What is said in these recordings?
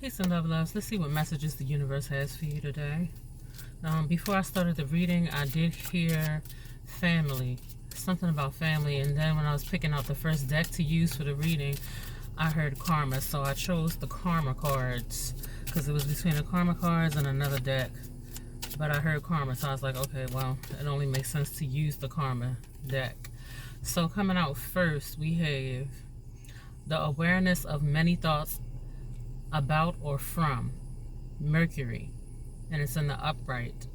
Peace and love, loves. Let's see what messages the universe has for you today. Before I started the reading, I did hear family, something about family, and then when I was picking out the first deck to use for the reading, I heard karma, so I chose the karma cards because it was between the karma cards and another deck, but I heard karma, so I was like, okay, well, it only makes sense to use the karma deck. So coming out first, we have the awareness of many thoughts about or from Mercury, and it's in the upright.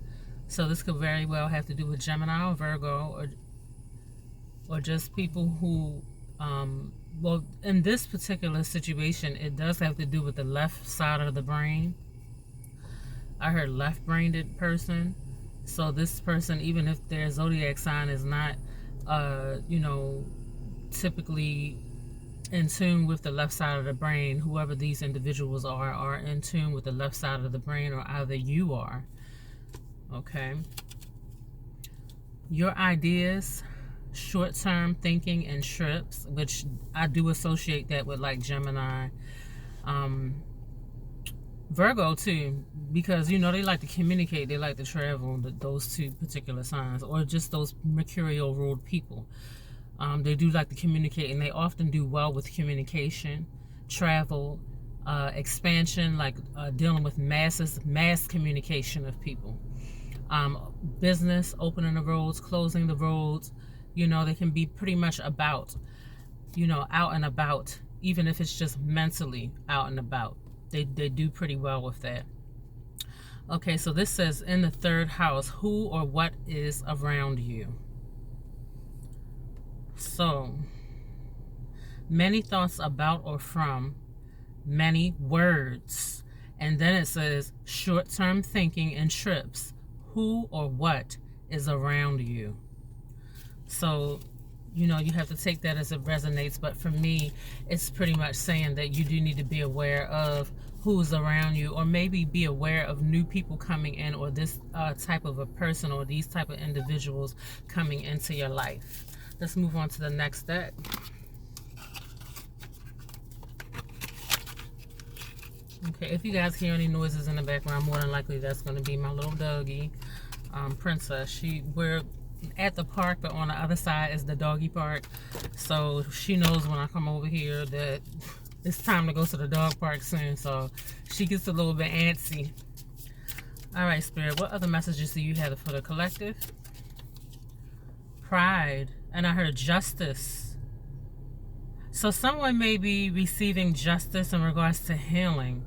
So this could very well have to do with Gemini or Virgo, or just people who well, in this particular situation, it does have to do with the left side of the brain. I heard left-brained person. So this person, even if their zodiac sign is not typically in tune with the left side of the brain, whoever these individuals are in tune with the left side of the brain, or either you are. Okay. Your ideas, short-term thinking and trips, which I do associate that with like Gemini, Virgo too, because they like to communicate, they like to travel, those two particular signs, or just those mercurial ruled people. They do like to communicate, and they often do well with communication, travel, expansion, like dealing with mass communication of people. Business, opening the roads, closing the roads. They can be pretty much about, out and about, even if it's just mentally out and about. They do pretty well with that. Okay, so this says in the third house, who or what is around you? So, many thoughts about or from, many words. And then it says short-term thinking and trips. Who or what is around you? So, you have to take that as it resonates. But for me, it's pretty much saying that you do need to be aware of who's around you, or maybe be aware of new people coming in, or this type of a person, or these type of individuals coming into your life. Let's move on to the next deck. Okay, if you guys hear any noises in the background, more than likely that's going to be my little doggy, Princess. We're at the park, but on the other side is the doggy park. So she knows when I come over here that it's time to go to the dog park soon. So she gets a little bit antsy. All right, Spirit, what other messages do you have for the collective? Pride. And I heard justice. So someone may be receiving justice in regards to healing.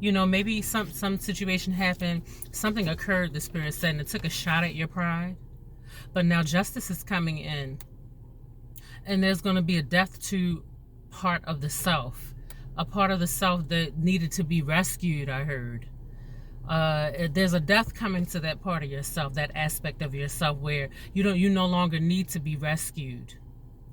Maybe some situation happened, something occurred, the Spirit said, and it took a shot at your pride. But now justice is coming in. And there's going to be a death to part of the self. A part of the self that needed to be rescued, I heard. There's a death coming to that part of yourself, that aspect of yourself where you no longer need to be rescued.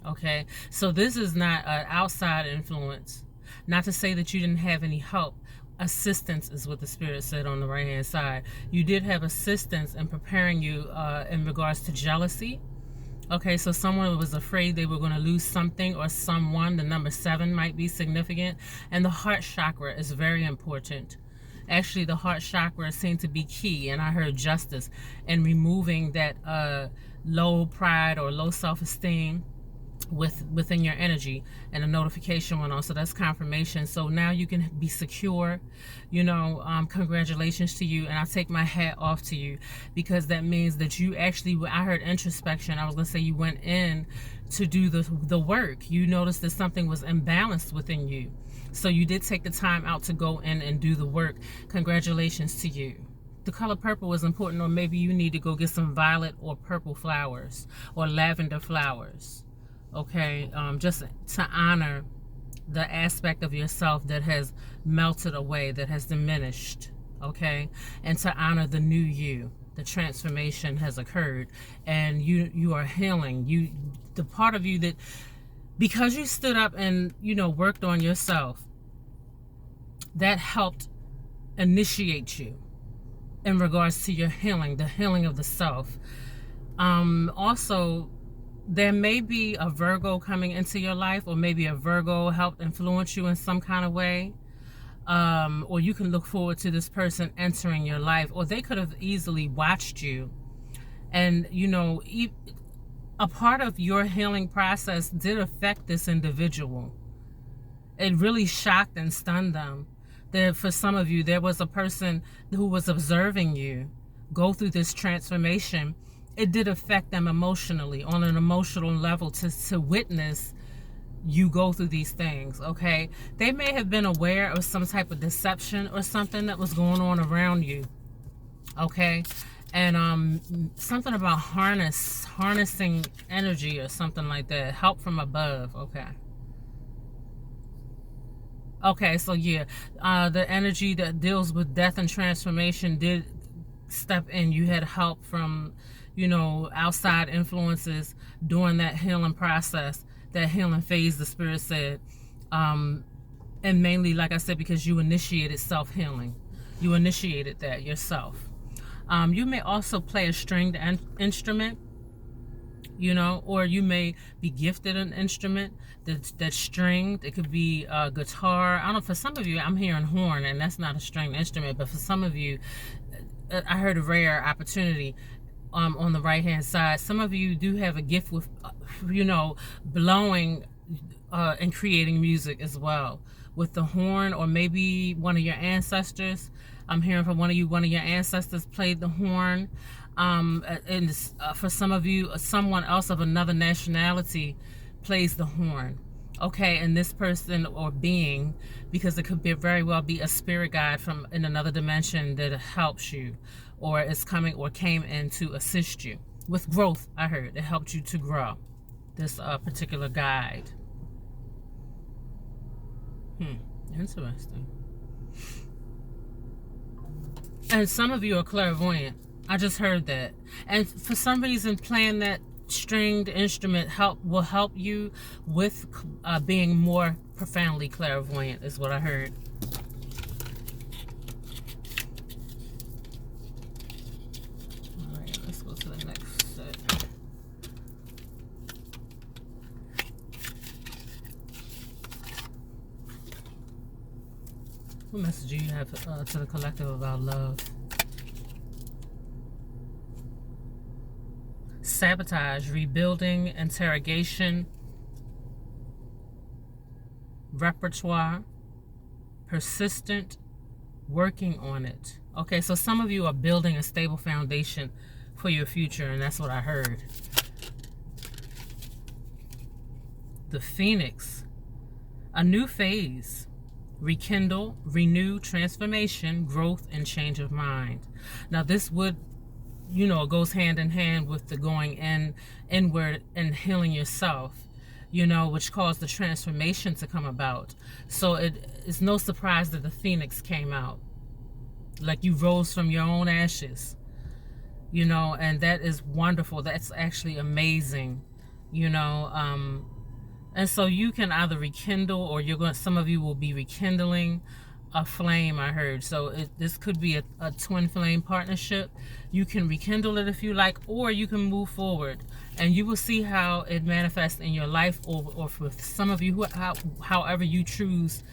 Okay, so this is not an outside influence. Not to say that you didn't have any help. Assistance is what the Spirit said on the right hand side. You did have assistance in preparing you in regards to jealousy. Okay, so someone was afraid they were going to lose something or someone. The number 7 might be significant, and the heart chakra is very important. Actually, the heart chakra seemed to be key, and I heard justice and removing that low pride or low self-esteem within your energy, and a notification went on, so that's confirmation. So now you can be secure. Congratulations to you, and I take my hat off to you, because that means that you actually, I heard introspection. I was gonna say you went in to do the work. You noticed that something was imbalanced within you, so you did take the time out to go in and do the work. Congratulations to you. The color purple is important, or maybe you need to go get some violet or purple flowers or lavender flowers. Okay, just to honor the aspect of yourself that has melted away, that has diminished. Okay, and to honor the new you. The transformation has occurred, and you are healing. The part of you that, because you stood up and worked on yourself, that helped initiate you in regards to your healing, the healing of the self. Also, there may be a Virgo coming into your life, or maybe a Virgo helped influence you in some kind of way. or you can look forward to this person entering your life, or they could have easily watched you. And, you know, a part of your healing process did affect this individual. It really shocked and stunned them. That for some of you, there was a person who was observing you go through this transformation. It did affect them emotionally, on an emotional level, to witness you go through these things, okay? They may have been aware of some type of deception or something that was going on around you, okay? And something about harnessing energy or something like that, help from above, okay? Okay, so yeah, the energy that deals with death and transformation did step in. You had help from, you know, outside influences during that healing process, that healing phase, the Spirit said. And mainly, like I said, because you initiated self-healing. You initiated that yourself. You may also play a stringed instrument, you know, or you may be gifted an instrument that's stringed. It could be a guitar. I don't know, for some of you, I'm hearing horn, and that's not a stringed instrument, but for some of you, I heard a rare opportunity on the right-hand side. Some of you do have a gift with, you know, blowing and creating music as well. With the horn, or maybe one of your ancestors. I'm hearing from one of your ancestors played the horn. And for some of you, someone else of another nationality plays the horn. Okay, and this person or being, because it could very well be a spirit guide from in another dimension that helps you, or is coming or came in to assist you with growth. I heard it helped you to grow. This particular guide. Interesting. And some of you are clairvoyant. I just heard that. And for some reason, playing that stringed instrument will help you with being more profoundly clairvoyant, is what I heard. All right, let's go to the next set. What message do you have to the collective about love? Sabotage, rebuilding, interrogation, repertoire, persistent, working on it. Okay, so some of you are building a stable foundation for your future, and that's what I heard. The Phoenix, a new phase. Rekindle, renew, transformation, growth, and change of mind. Now this would, you know, it goes hand in hand with the going inward and healing yourself, you know, which caused the transformation to come about. So it's no surprise that the Phoenix came out. Like you rose from your own ashes, you know, and that is wonderful. That's actually amazing, you know. And so you can either rekindle, or some of you will be rekindling a flame, I heard. So this could be a twin flame partnership. You can rekindle it if you like, or you can move forward, and you will see how it manifests in your life, or for some of you, however you choose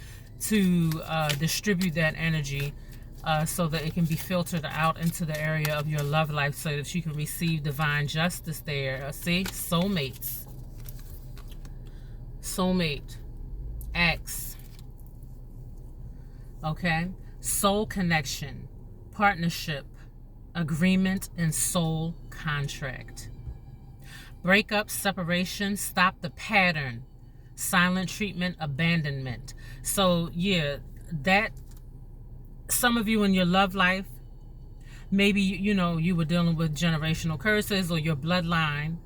to distribute that energy, so that it can be filtered out into the area of your love life, so that you can receive divine justice there. See, soulmates. Soulmate, X, okay, soul connection, partnership, agreement, and soul contract. Breakup, separation, stop the pattern, silent treatment, abandonment. So yeah, that some of you in your love life, maybe you know you were dealing with generational curses or your bloodline.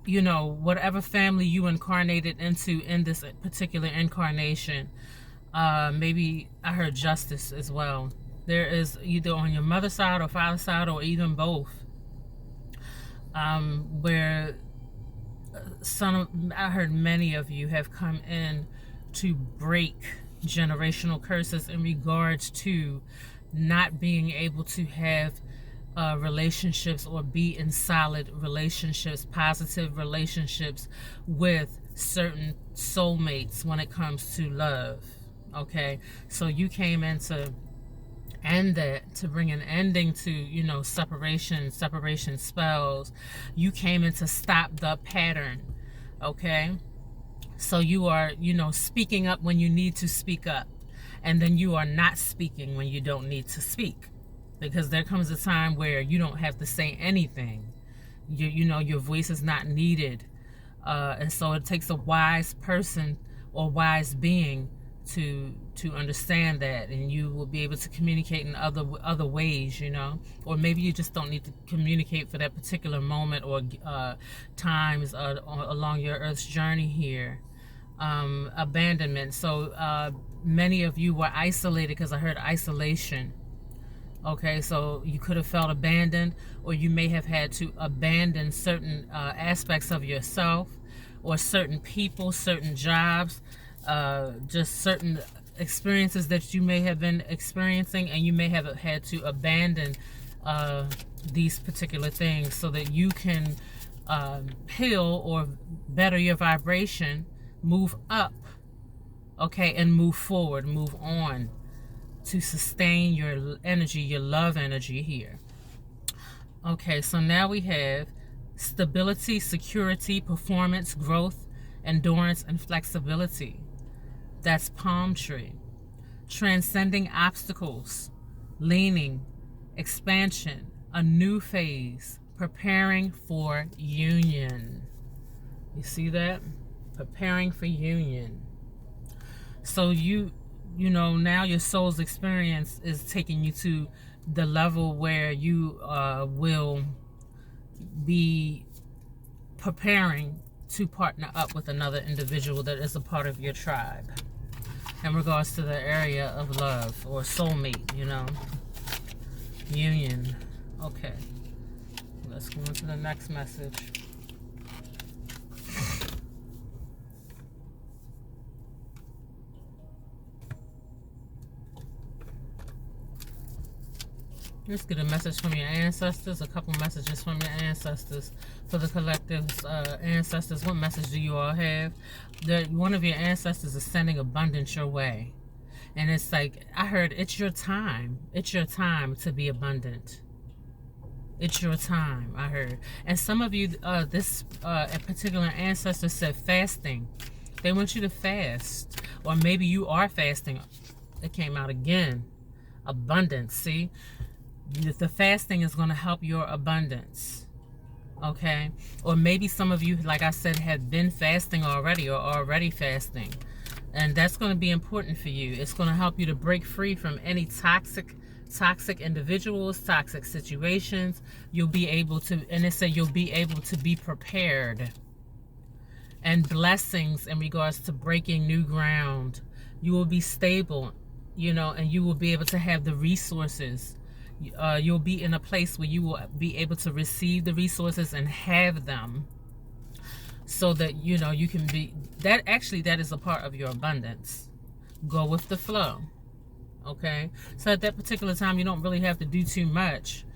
You know, whatever family you incarnated into in this particular incarnation, maybe I heard justice as well. There is either on your mother's side or father's side, or even both, where I heard many of you have come in to break generational curses in regards to not being able to have relationships or be in solid relationships, positive relationships with certain soulmates when it comes to love. Okay, so you came in to end that, to bring an ending to, you know, separation spells. You came in to stop the pattern. Okay, so you are, you know, speaking up when you need to speak up, and then you are not speaking when you don't need to speak, because there comes a time where you don't have to say anything. You know, your voice is not needed. And so it takes a wise person or wise being to understand that, and you will be able to communicate in other ways, you know. Or maybe you just don't need to communicate for that particular moment or times along your earth's journey here. Abandonment. So many of you were isolated, because I heard isolation. Okay, so you could have felt abandoned, or you may have had to abandon certain aspects of yourself, or certain people, certain jobs, just certain experiences that you may have been experiencing, and you may have had to abandon these particular things so that you can heal or better your vibration, move up, okay, and move forward, move on, to sustain your energy, your love energy here. Okay, so now we have stability, security, performance, growth, endurance, and flexibility. That's palm tree. Transcending obstacles, leaning, expansion, a new phase, preparing for union. You see that? Preparing for union. So you know, now your soul's experience is taking you to the level where you will be preparing to partner up with another individual that is a part of your tribe in regards to the area of love or soulmate, you know, union. Okay, let's go on to the next message. Let's get a message from your ancestors, a couple messages from your ancestors for the collective's ancestors. What message do you all have? One of your ancestors is sending abundance your way. And it's like, I heard, it's your time. It's your time to be abundant. It's your time, I heard. And some of you, this particular ancestor said fasting. They want you to fast. Or maybe you are fasting. It came out again. Abundance, see? The fasting is going to help your abundance. Okay? Or maybe some of you, like I said, have been fasting already or already fasting. And that's going to be important for you. It's going to help you to break free from any toxic individuals, toxic situations. You'll be able to, and it said you'll be able to be prepared. And blessings in regards to breaking new ground. You will be stable, you know, and you will be able to have the resources. You'll be in a place where you will be able to receive the resources and have them, so that, you know, you can be, that actually, that is a part of your abundance. Go with the flow. Okay, so at that particular time, you don't really have to do too much,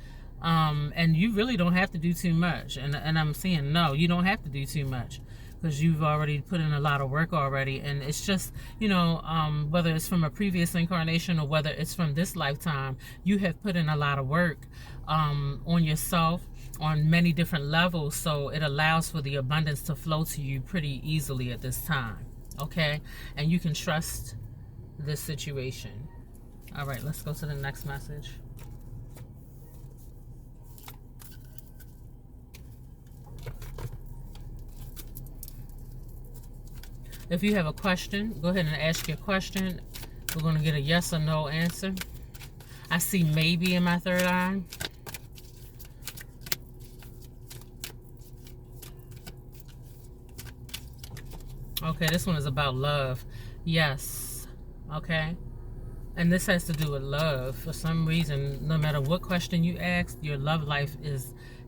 and you really don't have to do too much. And I'm saying, no, you don't have to do too much, because you've already put in a lot of work already. And it's just, you know, whether it's from a previous incarnation or whether it's from this lifetime, you have put in a lot of work on yourself on many different levels. So it allows for the abundance to flow to you pretty easily at this time. Okay, and you can trust this situation. All right, let's go to the next message. If you have a question, go ahead and ask your question. We're going to get a yes or no answer. I see maybe in my third eye. Okay, this one is about love. Yes. Okay. And this has to do with love. For some reason, no matter what question you ask, your love life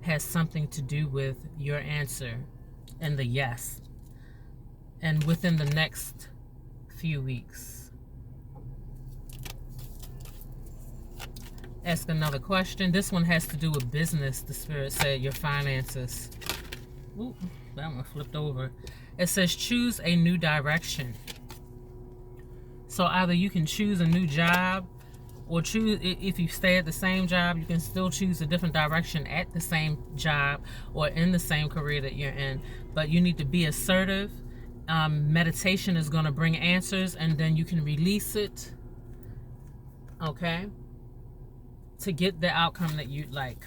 has something to do with your answer and the yes. And within the next few weeks. Ask another question. This one has to do with business. The spirit said your finances. Ooh, that one flipped over. It says choose a new direction. So either you can choose a new job, or choose, if you stay at the same job, you can still choose a different direction at the same job or in the same career that you're in. But you need to be assertive. Meditation is going to bring answers, and then you can release it, okay, to get the outcome that you'd like,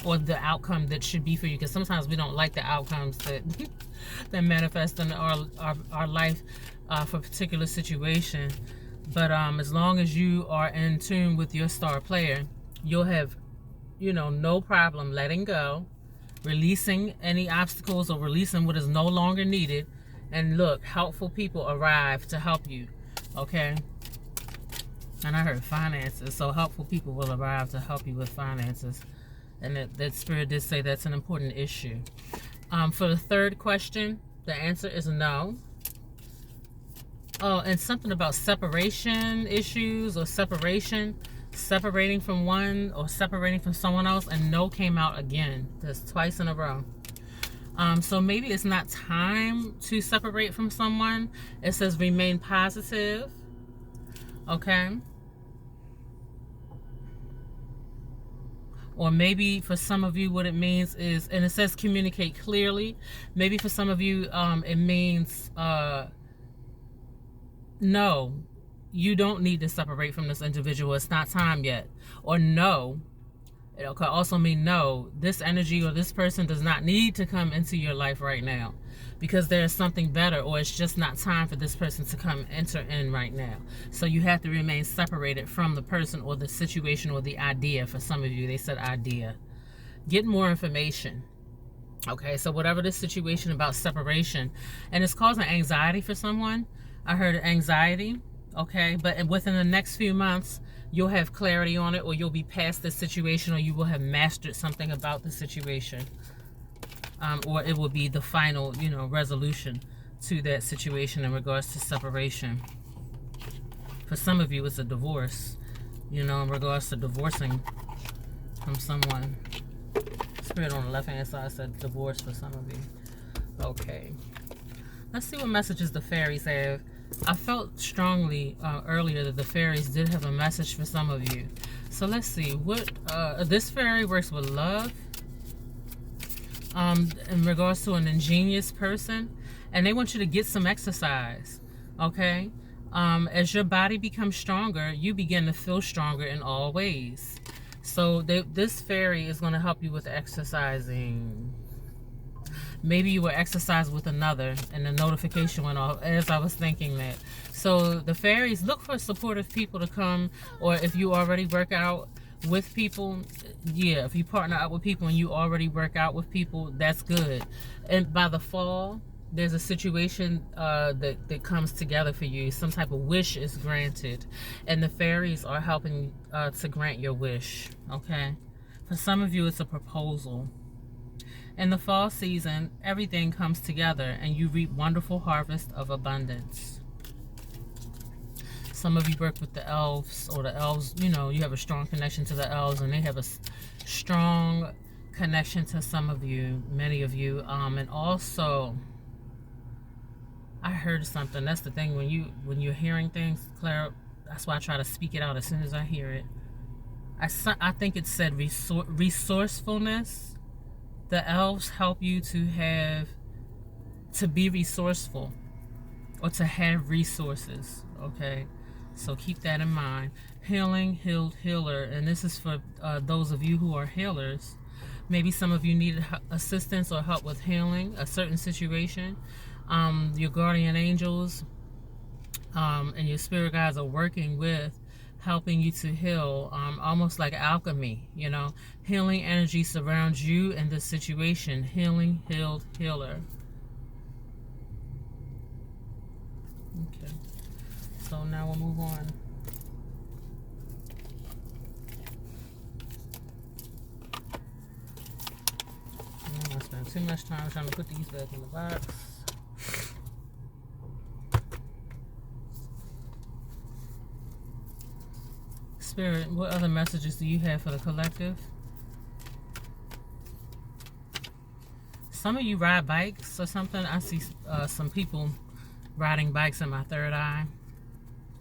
or the outcome that should be for you. Because sometimes we don't like the outcomes that that manifest in our life for a particular situation. But as long as you are in tune with your star player, you'll have, no problem letting go, releasing any obstacles, or releasing what is no longer needed. And look, helpful people arrive to help you, okay? And I heard finances, so helpful people will arrive to help you with finances. And that spirit did say that's an important issue. For the third question, the answer is no. Oh, and something about separation issues, or separating from one or separating from someone else, and no came out again. That's twice in a row. So maybe it's not time to separate from someone. It says remain positive. Okay. Or maybe for some of you what it means is, and it says communicate clearly. Maybe for some of you it means no, you don't need to separate from this individual. It's not time yet. Or no, it could also mean no, this energy or this person does not need to come into your life right now, because there's something better, or it's just not time for this person to enter in right now. So you have to remain separated from the person or the situation or the idea. For some of you, they said idea. Get more information. Okay, so whatever the situation about separation, and it's causing anxiety for someone. I heard anxiety, okay, but within the next few months, you'll have clarity on it, or you'll be past the situation, or you will have mastered something about the situation, or it will be the final, resolution to that situation in regards to separation. For some of you, it's a divorce, in regards to divorcing from someone. Spirit on the left-hand side said divorce for some of you. Okay. Let's see what messages the fairies have. I felt strongly earlier that the fairies did have a message for some of you. So let's see. What this fairy works with love in regards to an ingenious person. And they want you to get some exercise. Okay? As your body becomes stronger, you begin to feel stronger in all ways. So this fairy is going to help you with exercising. Maybe you were exercising with another and the notification went off as I was thinking that. So the fairies look for supportive people to come, or if you already work out with people, yeah, if you partner up with people and you already work out with people, that's good. And by the fall, there's a situation that comes together for you. Some type of wish is granted, and the fairies are helping to grant your wish, okay? For some of you, it's a proposal. In the fall season, everything comes together and you reap wonderful harvest of abundance. Some of you work with the elves, or the elves, you have a strong connection to the elves, and they have a strong connection to some of you, many of you. And also, I heard something. That's the thing, when you're hearing things, Claire, that's why I try to speak it out as soon as I hear it. I think it said resourcefulness. The elves help you to be resourceful, or to have resources, okay? So keep that in mind. Healing, healed, healer. And this is for those of you who are healers. Maybe some of you needed assistance or help with healing a certain situation. Your guardian angels and your spirit guides are working with helping you to heal, almost like alchemy, Healing energy surrounds you in this situation. Healing, healed, healer. Okay. So now we'll move on. I'm not going to spend too much time trying to put these back in the box. Spirit, what other messages do you have for the collective? Some of you ride bikes or something. I see some people riding bikes in my third eye.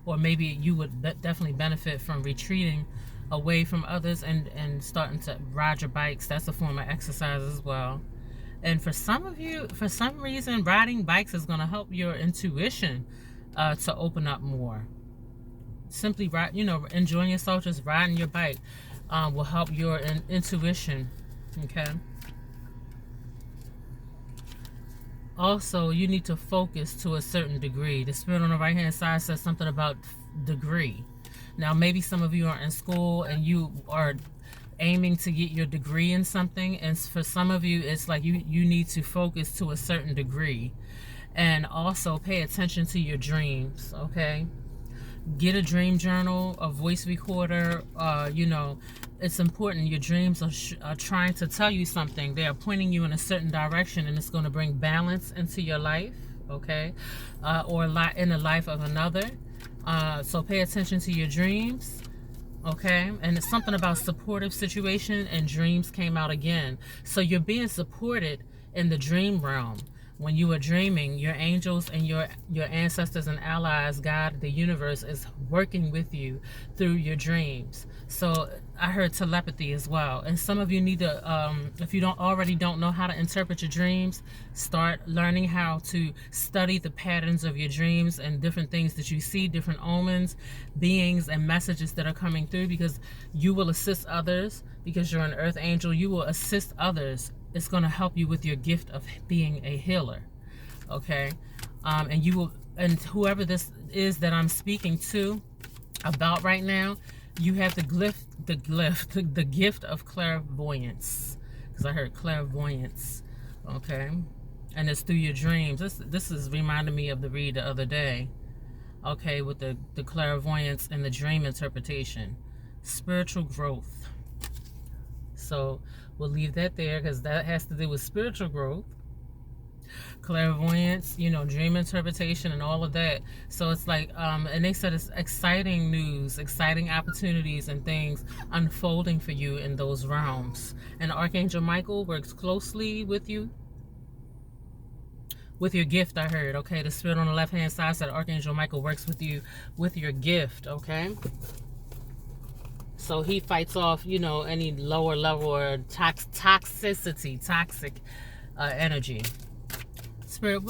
Or maybe you would definitely benefit from retreating away from others and starting to ride your bikes. That's a form of exercise as well. And for some of you, for some reason, riding bikes is going to help your intuition to open up more. Simply ride, enjoying yourself, just riding your bike will help your intuition. Okay. Also, you need to focus to a certain degree. The spirit on the right hand side says something about degree. Now, maybe some of you are in school and you are aiming to get your degree in something, and for some of you it's like you need to focus to a certain degree. And also pay attention to your dreams. Okay, get a dream journal, a voice recorder. It's important. Your dreams are trying to tell you something. They are pointing you in a certain direction, and it's going to bring balance into your life. Okay, or in the life of another. So pay attention to your dreams. Okay, and it's something about supportive situation, and dreams came out again. So you're being supported in the dream realm. When you are dreaming, your angels and your ancestors and allies, God, the universe, is working with you through your dreams. So I heard telepathy as well. And some of you need to, if you don't know how to interpret your dreams, start learning how to study the patterns of your dreams and different things that you see, different omens, beings, and messages that are coming through, because you will assist others. Because you're an earth angel, you will assist others. It's going to help you with your gift of being a healer. Okay, and you will, and whoever this is that I'm speaking to about right now, you have the gift of clairvoyance, because I heard clairvoyance. Okay, and it's through your dreams. This is reminding me of the read the other day. Okay, with the clairvoyance and the dream interpretation, spiritual growth. So we'll leave that there, because that has to do with spiritual growth, clairvoyance, dream interpretation, and all of that. So it's like, and they said it's exciting news, exciting opportunities, and things unfolding for you in those realms. And Archangel Michael works closely with you with your gift, I heard. Okay, the spirit on the left hand side said Archangel Michael works with you with your gift. Okay, so he fights off, any lower level or toxicity, toxic energy. Spirit,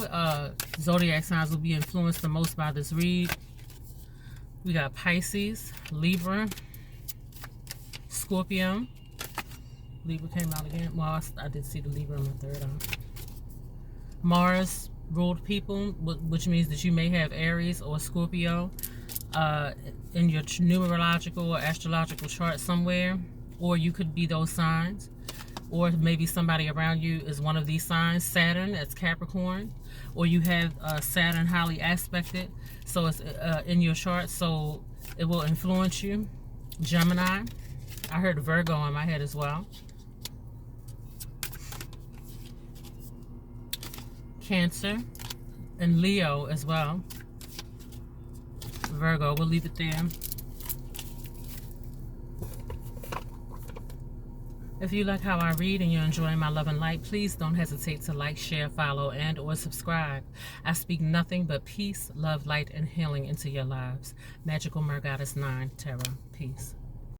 zodiac signs will be influenced the most by this read. We got Pisces, Libra, Scorpio. Libra came out again. Well, I did see the Libra in my third eye. Mars ruled people, which means that you may have Aries or Scorpio in your numerological or astrological chart somewhere, or you could be those signs, or maybe somebody around you is one of these signs. Saturn, that's Capricorn, or you have Saturn highly aspected, so it's in your chart, so it will influence you. Gemini, I heard Virgo in my head as well. Cancer and Leo as well. Virgo, we'll leave it there. If you like how I read and you're enjoying my love and light, please don't hesitate to like, share, follow, and or subscribe. I speak nothing but peace, love, light, and healing into your lives. Magical Mer Goddess 9, Terra. Peace.